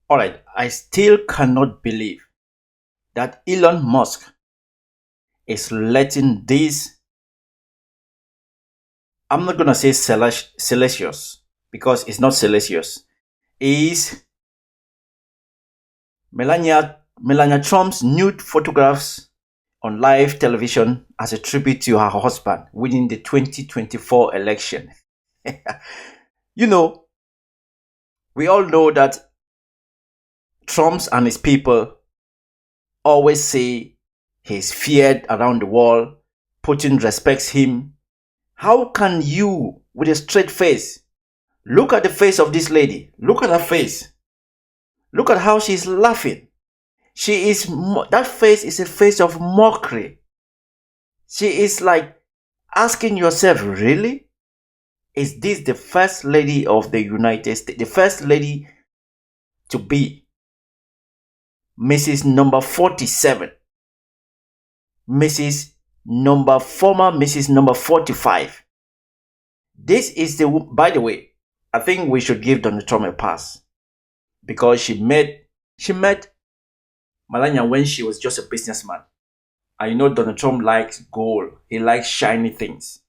All right, I still cannot believe that Elon Musk is letting this, I'm not going to say salacious because it's not salacious, is Melania Trump's nude photographs on live television as a tribute to her husband winning the 2024 election. You know, we all know that Trump and his people always say he's feared around the world. Putin respects him. How can you, with a straight face, look at the face of this lady? Look at her face. Look at how she's laughing. That face is a face of mockery. She is like asking yourself, really? Is this the first lady of the United States? The first lady to be Mrs. number 47. Former Mrs. number 45. This is by the way, I think we should give Donald Trump a pass because she met Melania when she was just a businessman. And you know Donald Trump likes gold. He likes shiny things.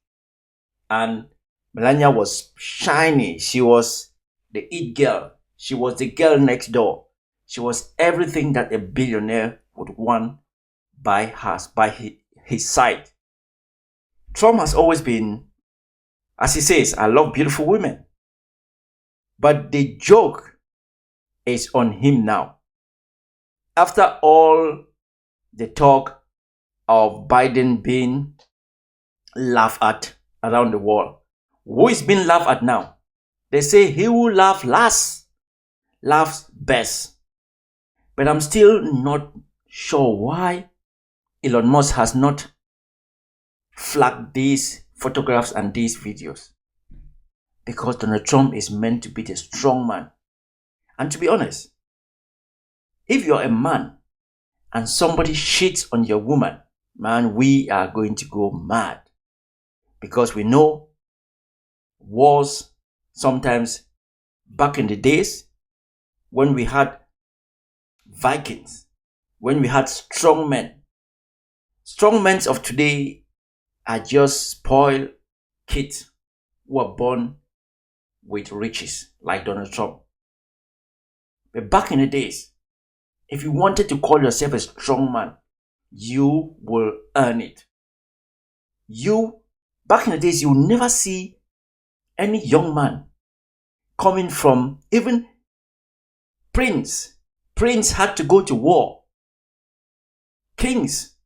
And Melania was shiny. She was the it girl. She was the girl next door. She was everything that a billionaire would want by his side. Trump has always been, as he says, I love beautiful women. But the joke is on him now. After all the talk of Biden being laughed at around the world, who is being laughed at now? They say he who laughs last laughs best. But I'm still not sure why Elon Musk has not flagged these photographs and these videos. Because Donald Trump is meant to be the strong man. And to be honest, if you're a man and somebody cheats on your woman, man, we are going to go mad. Because we know wars sometimes back in the days when we had Vikings, when we had strong men. Strong men of today are just spoiled kids who are born with riches like Donald Trump. But back in the days, if you wanted to call yourself a strong man, you will earn it. Back in the days, you will never see any young man coming from, even Prince had to go to war. Kings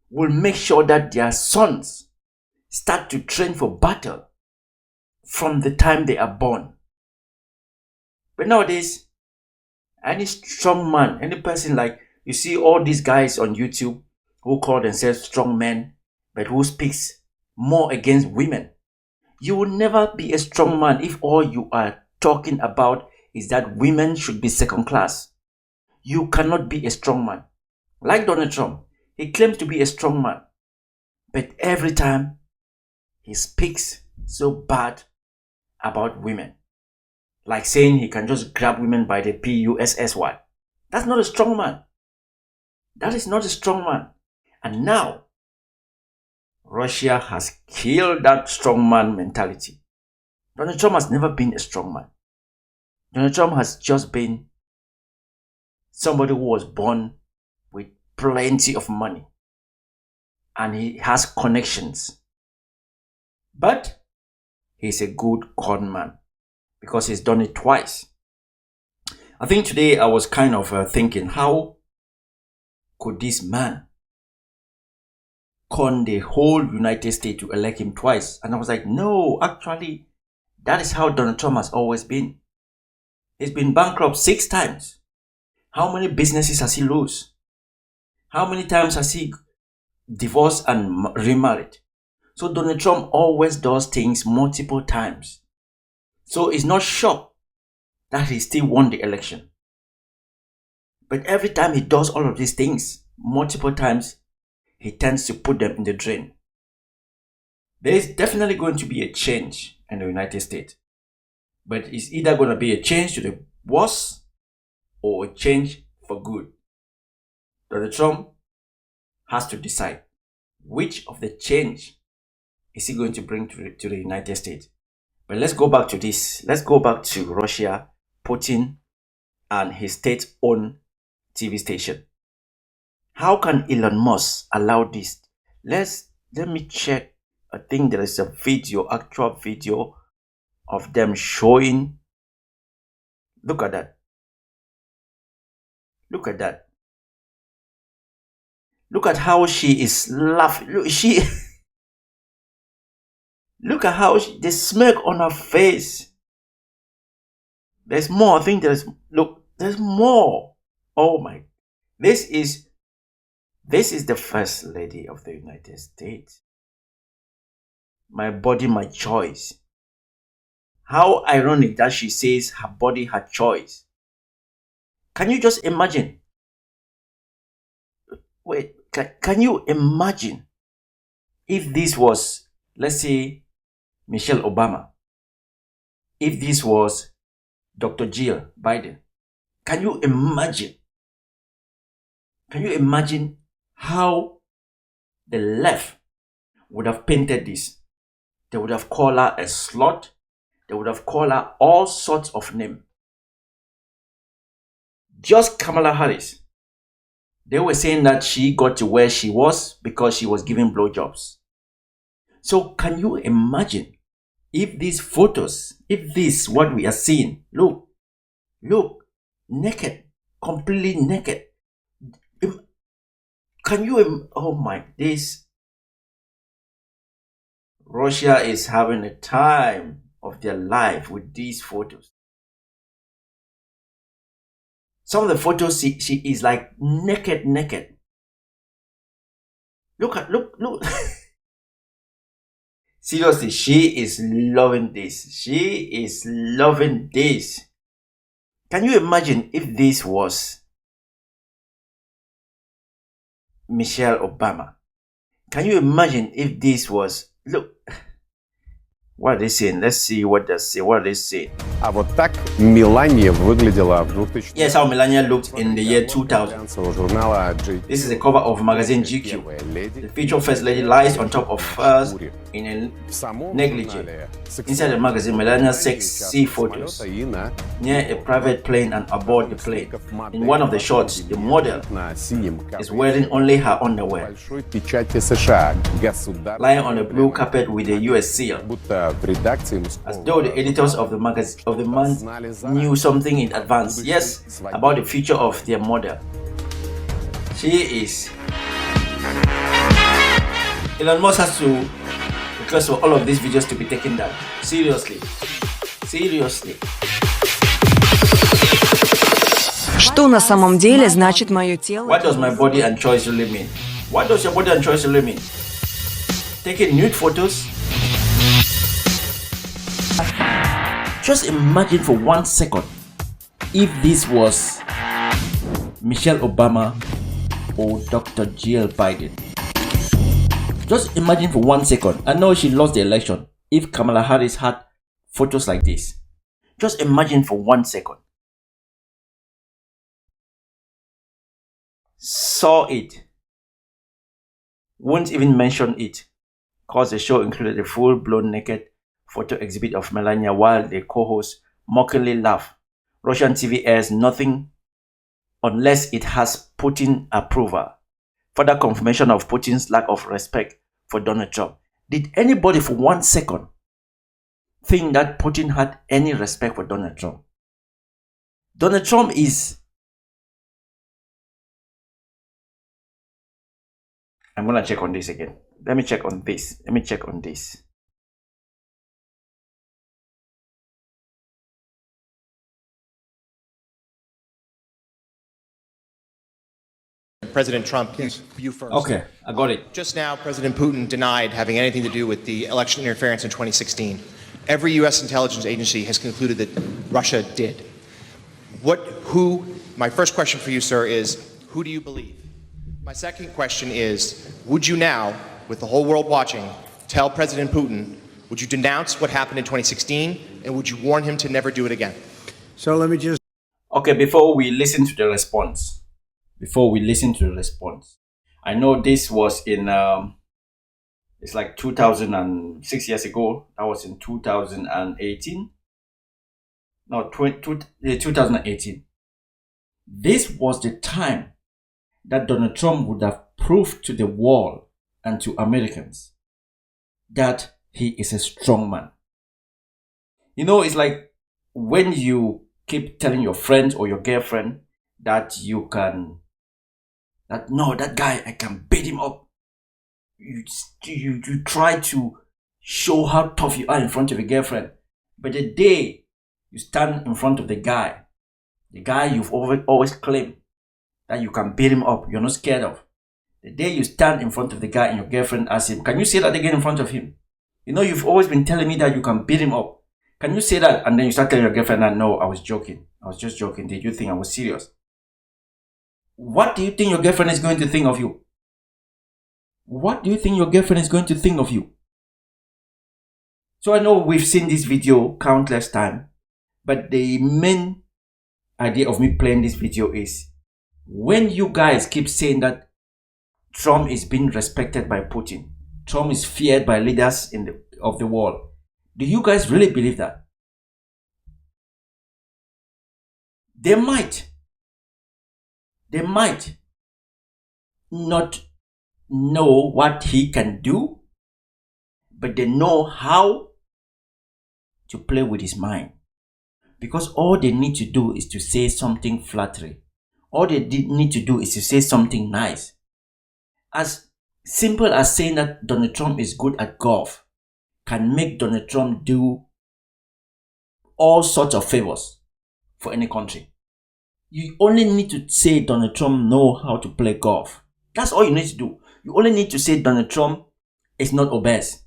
will make sure that their sons start to train for battle from the time they are born. But nowadays, any strong man, any person, like you see all these guys on YouTube who call themselves strong men, but who speaks more against women. You will never be a strong man if all you are talking about is that women should be second class. You cannot be a strong man. Like Donald Trump, he claims to be a strong man, but every time he speaks so bad about women, like saying he can just grab women by the PUSSY. That's not a strong man. That is not a strong man. And now, Russia has killed that strong man mentality. Donald Trump has never been a strong man. Donald Trump has just been somebody who was born with plenty of money. And he has connections. But he's a good con man because he's done it twice. I think today I was kind of thinking, how could this man con the whole United States to elect him twice? And I was like, no, actually, that is how Donald Trump has always been. He's been bankrupt 6 times. How many businesses has he lost? How many times has he divorced and remarried? So Donald Trump always does things multiple times. So it's not shocked that he still won the election. But every time he does all of these things multiple times, he tends to put them in the drain. There is definitely going to be a change in the United States. But it's either going to be a change to the worse or a change for good? Donald Trump has to decide which of the change is he going to bring to the United States. But let's go back to this. Let's go back to Russia, Putin, and his state-owned TV station. How can Elon Musk allow this? Let me check. I think there is a video, actual video of them showing. Look at that. Look at that. Look at how she is laughing. Look, look at how the smirk on her face. There's more. I think there's more. Oh my. This is the First Lady of the United States. My body, my choice. How ironic that she says her body, her choice. Can you just imagine? Wait, can you imagine if this was, let's say, Michelle Obama? If this was Dr. Jill Biden? Can you imagine? Can you imagine how the left would have painted this? They would have called her a slut. They would have called her all sorts of names. Just Kamala Harris. They were saying that she got to where she was because she was giving blowjobs. So can you imagine if these photos, if this, what we are seeing, look, naked, completely naked. Can you, oh my, this, Russia is having a time of their life with these photos. Some of the photos, she is like naked. Look. Seriously, she is loving this. She is loving this. Can you imagine if this was Michelle Obama? Can you imagine if this was, look, what are they saying? Let's see what they say. What are they saying? А вот так Мелания выглядела в 2000. Yes, how Melania looked in the year 2000. Журнала This is the cover of magazine GQ. The featured first lady lies on top of hers in a negligee. Inside the magazine, Melania's sexy photos near a private plane and aboard the plane. In one of the shots, the model is wearing only her underwear, lying on a blue carpet with a US seal, as though the editors of the magazine knew something in advance, yes, about the future of their model. She is. Elon Musk has to request for all of these videos to be taken down. Seriously. Что на самом деле значит мое тело? What does my body and choice really mean? What does your body and choice really mean? Taking nude photos? Just imagine for 1 second if this was Michelle Obama or Dr. Jill Biden. Just imagine for 1 second. I know she lost the election. If Kamala Harris had photos like this, just imagine for 1 second. Saw it. Won't even mention it, cause the show included a full-blown naked photo exhibit of Melania while the co-host mockingly laugh. Russian TV airs nothing unless it has Putin approval. Further confirmation of Putin's lack of respect for Donald Trump. Did anybody for 1 second think that Putin had any respect for Donald Trump? Donald Trump is... I'm going to check on this again. Let me check on this. President Trump, you first. Okay, I got it. Just now, President Putin denied having anything to do with the election interference in 2016. Every U.S. intelligence agency has concluded that Russia did. My first question for you, sir, is who do you believe? My second question is, would you now, with the whole world watching, tell President Putin, would you denounce what happened in 2016, and would you warn him to never do it again? So let me just... Okay. Okay, before we listen to the response, I know this was in it's like 2006 years ago. That was in 2018. No, 2018. This was the time that Donald Trump would have proved to the world and to Americans that he is a strong man. You know, it's like when you keep telling your friends or your girlfriend that you can, that guy, I can beat him up. You try to show how tough you are in front of your girlfriend. But the day you stand in front of the guy you've always claimed that you can beat him up, you're not scared of. The day you stand in front of the guy and your girlfriend asks him, can you say that again in front of him? You know, you've always been telling me that you can beat him up. Can you say that? And then you start telling your girlfriend that, no, I was joking. I was just joking. Did you think I was serious? What do you think your girlfriend is going to think of you? What do you think your girlfriend is going to think of you? So I know we've seen this video countless times, but the main idea of me playing this video is when you guys keep saying that Trump is being respected by Putin, Trump is feared by leaders of the world, do you guys really believe that? They might not know what he can do, but they know how to play with his mind. Because all they need to do is to say something flattering. All they need to do is to say something nice. As simple as saying that Donald Trump is good at golf can make Donald Trump do all sorts of favors for any country. You only need to say Donald Trump knows how to play golf. That's all you need to do. You only need to say Donald Trump is not obese.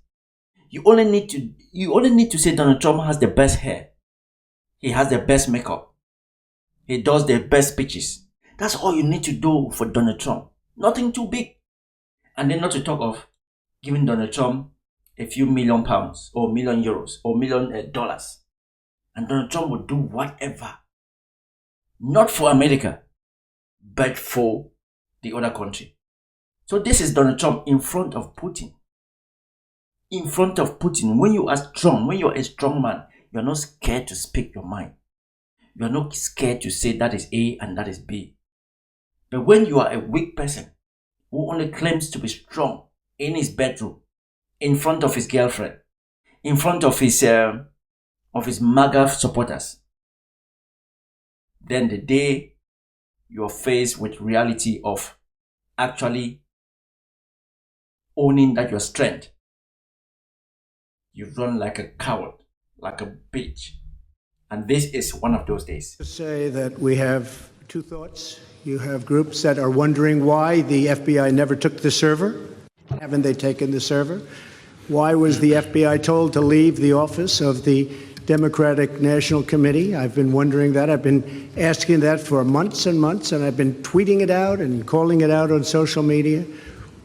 You only need to say Donald Trump has the best hair. He has the best makeup. He does the best speeches. That's all you need to do for Donald Trump. Nothing too big. And then not to talk of giving Donald Trump a few million pounds or million euros or million dollars. And Donald Trump will do whatever. Not for America, but for the other country. So this is Donald Trump in front of Putin. In front of Putin. When you are strong, when you're a strong man, you're not scared to speak your mind. You're not scared to say that is A and that is B. But when you are a weak person who only claims to be strong in his bedroom, in front of his girlfriend, in front of his MAGA supporters, then the day you're faced with reality of actually owning that your strength, you run like a coward, like a bitch. And this is one of those days. To say that we have two thoughts. You have groups that are wondering why the FBI never took the server. Haven't they taken the server? Why was the FBI told to leave the office of the Democratic National Committee? I've been wondering that. I've been asking that for months and months, and I've been tweeting it out and calling it out on social media.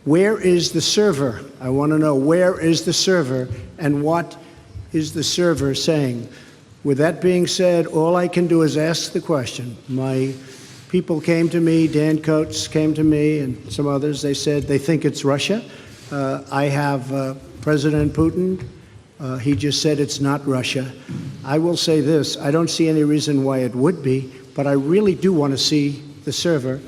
Where is the server? I want to know, where is the server, and what is the server saying? With that being said, all I can do is ask the question. My people came to me, Dan Coates came to me, and some others. They said they think it's Russia. I have President Putin. He just said it's not Russia. I will say this. I don't see any reason why it would be, but I really do want to see the server.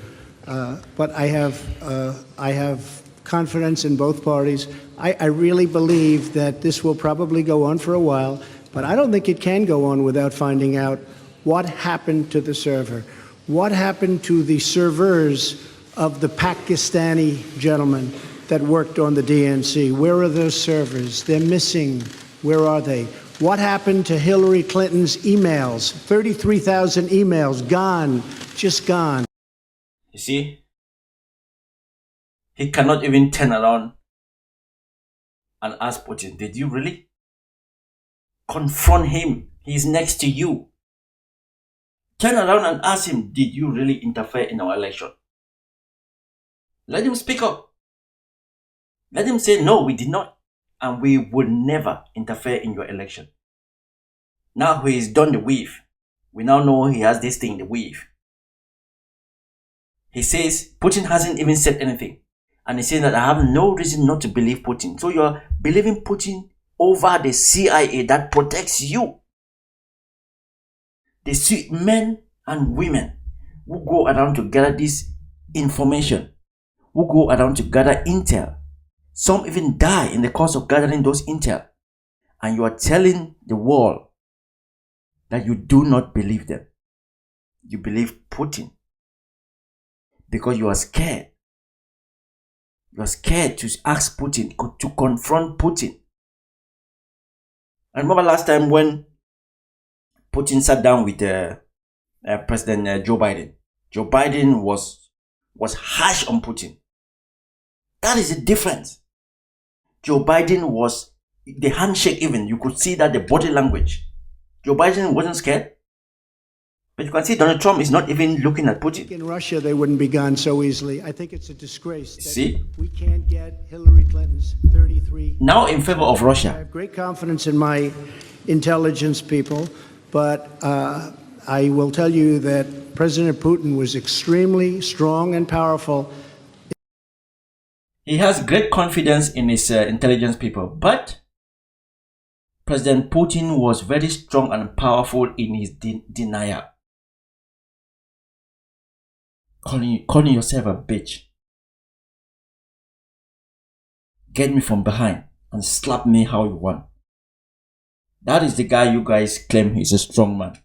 But I have confidence in both parties. I really believe that this will probably go on for a while, but I don't think it can go on without finding out what happened to the server. What happened to the servers of the Pakistani gentleman that worked on the DNC? Where are those servers? They're missing. Where are they? What happened to Hillary Clinton's emails? 33,000 emails, gone, just gone. You see? He cannot even turn around and ask Putin, did you really? Confront him. He's next to you. Turn around and ask him, did you really interfere in our election? Let him speak up. Let him say, no, we did not. And we would never interfere in your election. Now he is done the weave we now know he has this thing in the weave. He says Putin hasn't even said anything. And he's saying that I have no reason not to believe Putin. So you're believing Putin over the CIA that protects you. The men and women who go around to gather this information, who go around to gather intel. Some even die in the course of gathering those intel. And you are telling the world that you do not believe them. You believe Putin. Because you are scared. You are scared to ask Putin, to confront Putin. I remember last time when Putin sat down with President Joe Biden. Joe Biden was harsh on Putin. That is the difference. Joe Biden was, the handshake even, you could see that the body language. Joe Biden wasn't scared. But you can see Donald Trump is not even looking at Putin. In Russia, they wouldn't be gone so easily. I think it's a disgrace that See? we can't get Hillary Clinton's 33. Now in favor of I Russia. have great confidence in my intelligence people, but I will tell you that President Putin was extremely strong and powerful. He has great confidence in his intelligence people, but President Putin was very strong and powerful in his denial. Calling yourself a bitch. Get me from behind and slap me how you want. That is the guy you guys claim he's a strong man.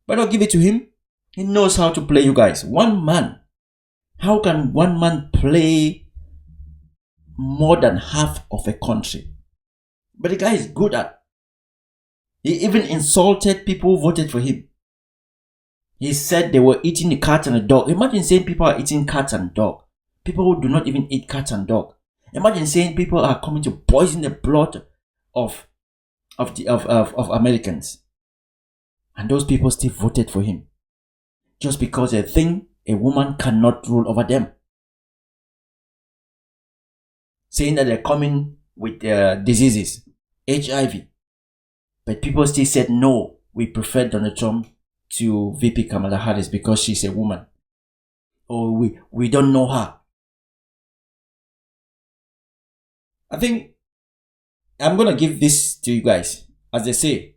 But I'll give it to him. He knows how to play you guys. One man. How can one man play more than half of a country? But the guy is good at. He even insulted people who voted for him. He said they were eating the cat and the dog. Imagine saying people are eating cat and dog. People who do not even eat cat and dog. Imagine saying people are coming to poison the blood of Americans. And those people still voted for him. Just because they think a woman cannot rule over them. Saying that they're coming with diseases, HIV. But people still said no, we prefer Donald Trump to VP Kamala Harris because she's a woman. Or we don't know her. I think I'm going to give this to you guys. As they say,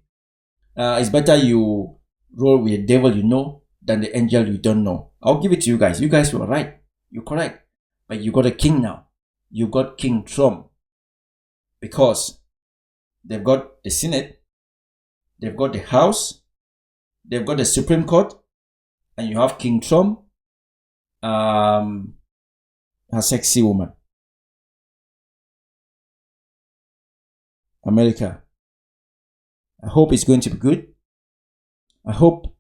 it's better you roll with the devil you know than the angel you don't know. I'll give it to you guys. You guys were right. You're correct. But you got a king now. You got King Trump. Because they've got the Senate. They've got the House. They've got the Supreme Court. And you have King Trump. A sexy woman. America. I hope it's going to be good. I hope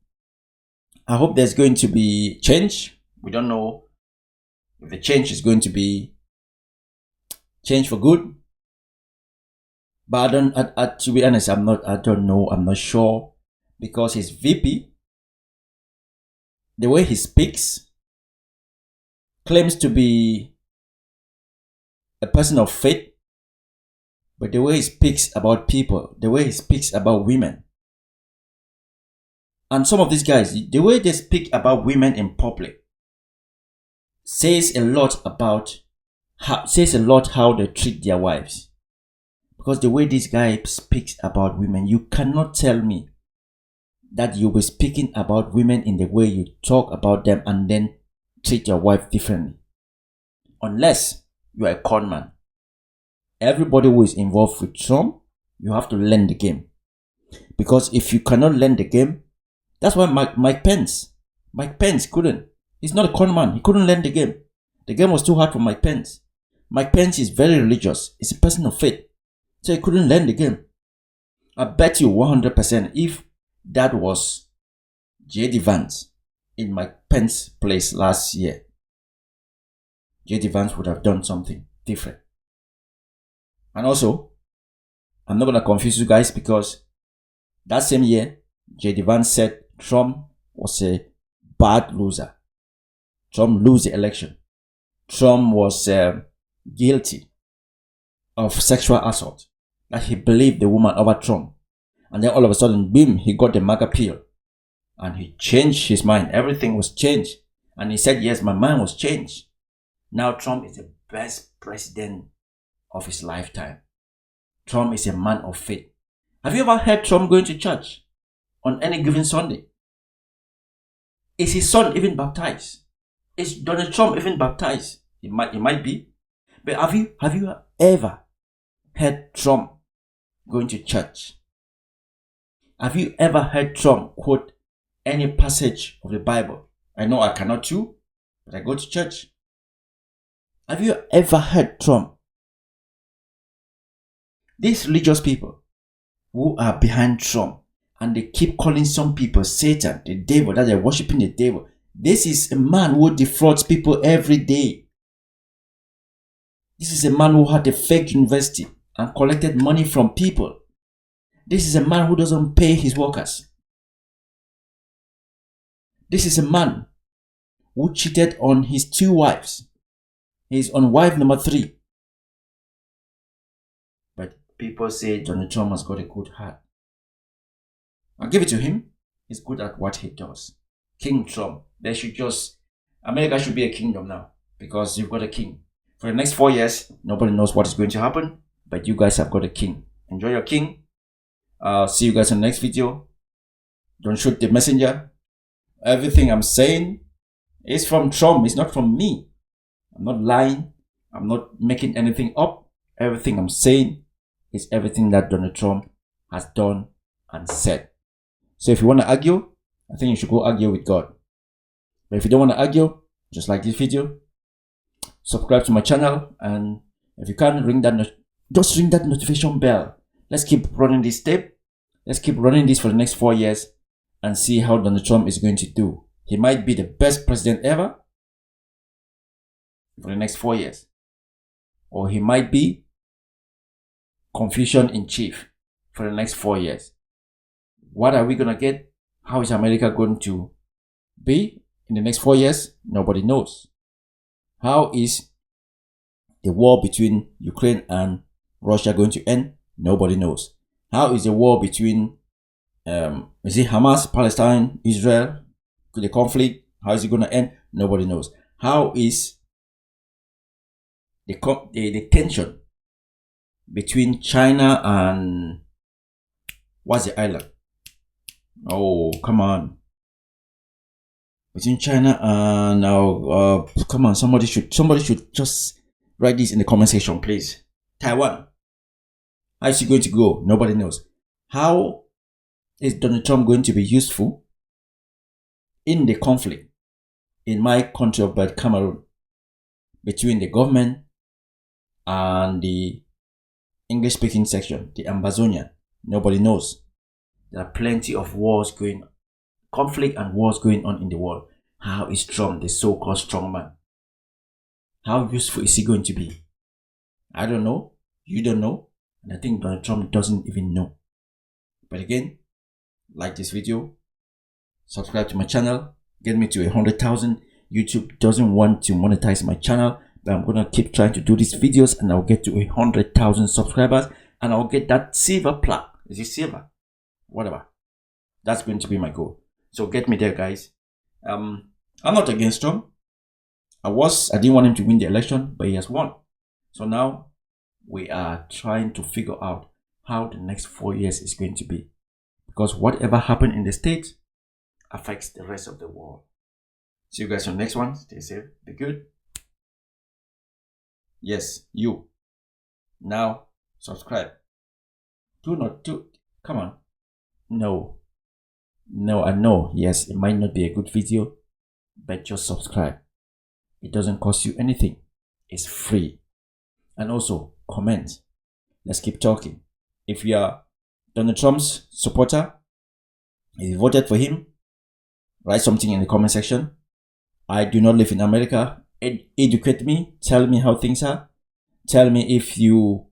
there's going to be change. We don't know if the change is going to be change for good. But to be honest, I don't know. I'm not sure. Because his VP, the way he speaks, claims to be a person of faith. But the way he speaks about people, the way he speaks about women, and some of these guys, the way they speak about women in public says a lot how they treat their wives. Because the way this guy speaks about women, you cannot tell me that you'll be speaking about women in the way you talk about them and then treat your wife differently. Unless you are a con man. Everybody who is involved with Trump, you have to learn the game. Because if you cannot learn the game, that's why Mike Pence couldn't. He's not a con man. He couldn't learn the game. The game was too hard for Mike Pence. Mike Pence is very religious. He's a person of faith. So he couldn't learn the game. I bet you 100% if that was J.D. Vance in Mike Pence's place last year, J.D. Vance would have done something different. And also, I'm not going to confuse you guys because that same year, J.D. Vance said Trump was a bad loser. Trump lose the election. Trump was guilty of sexual assault. That he believed the woman over Trump. And then all of a sudden, boom, he got the MAGA pill. And he changed his mind. Everything was changed. And he said, yes, my mind was changed. Now Trump is the best president of his lifetime. Trump is a man of faith. Have you ever heard Trump going to church on any given Sunday? Is his son even baptized? Is Donald Trump even baptized? He might be. But have you ever heard Trump going to church? Have you ever heard Trump quote any passage of the Bible? I know I cannot too, but I go to church. Have you ever heard Trump? These religious people who are behind Trump, and they keep calling some people Satan, the devil, that they're worshiping the devil. This is a man who defrauds people every day. This is a man who had a fake university and collected money from people. This is a man who doesn't pay his workers. This is a man who cheated on his 2 wives. He's on wife number 3. But people say Donald Trump has got a good heart. I'll give it to him. He's good at what he does. King Trump. America should be a kingdom now, because you've got a king. For the next 4 years, nobody knows what is going to happen, but you guys have got a king. Enjoy your king. See you guys in the next video. Don't shoot the messenger. Everything I'm saying is from Trump. It's not from me. I'm not lying. I'm not making anything up. Everything I'm saying is everything that Donald Trump has done and said. So if you want to argue, I think you should go argue with God. But if you don't want to argue, just like this video, subscribe to my channel, and if you can't just ring that notification bell. Let's keep running this tape. Let's keep running this for the next 4 years and see how Donald Trump is going to do. He might be the best president ever for the next 4 years, or he might be confusion in chief for the next 4 years. What are we gonna get? How is America going to be in the next 4 years? Nobody knows. How is the war between Ukraine and Russia going to end? Nobody knows. How is the war between is it Hamas, Palestine, Israel, the conflict? How is it going to end? Nobody knows. How is the tension between China and what's the island? Oh, come on. Between China and come on, somebody should just write this in the comment section, please. Taiwan. How is it going to go? Nobody knows. How is Donald Trump going to be useful in the conflict in my country of birth, Cameroon, between the government and the English-speaking section, the Ambazonia? Nobody knows. There are plenty of conflict and wars going on in the world. How is Trump, the so-called strong man? How useful is he going to be? I don't know. You don't know. And I think Donald Trump doesn't even know. But again, like this video, subscribe to my channel, get me to 100,000. YouTube doesn't want to monetize my channel, but I'm gonna keep trying to do these videos, and I'll get to 100,000 subscribers, and I'll get that silver plaque. Is it silver? Whatever. That's going to be my goal. So get me there, guys. I'm not against Trump. I didn't want him to win the election, but he has won. So now we are trying to figure out how the next 4 years is going to be, because whatever happened in the States affects the rest of the world. See you guys on the next one. Stay safe, be good. Yes, you now subscribe. Come on. No, I know, yes, it might not be a good video, but just subscribe. It doesn't cost you anything. It's free. And also comment. Let's keep talking. If you are Donald Trump's supporter, if you voted for him, write something in the comment section. I do not live in America. Educate me. Tell me how things are. Tell me if you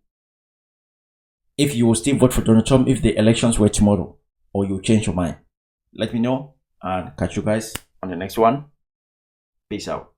will still vote for Donald Trump if the elections were tomorrow, or you change your mind. Let me know, and catch you guys on the next one. Peace out.